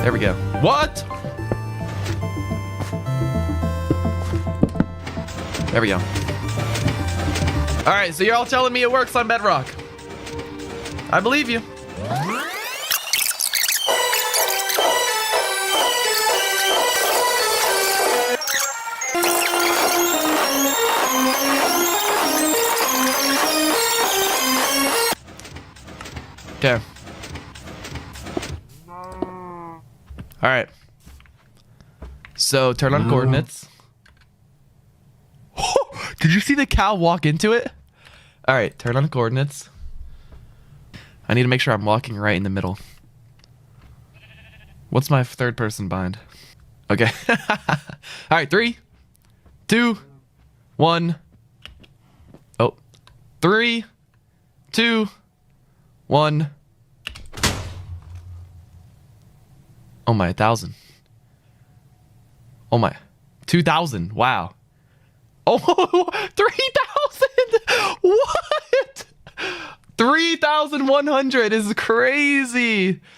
There we go. What? There we go. All right, so you're all telling me it works on Bedrock. I believe you. Okay. All right. So turn on coordinates. Did you see the cow walk into it? All right, turn on coordinates. I need to make sure I'm walking right in the middle. What's my third person bind? Okay. All right, 3, 2, 1. Oh, 3, 2, 1. Oh my, 1,000. Oh my, 2,000. Wow. Oh, 3,000. What? 3,100 is crazy.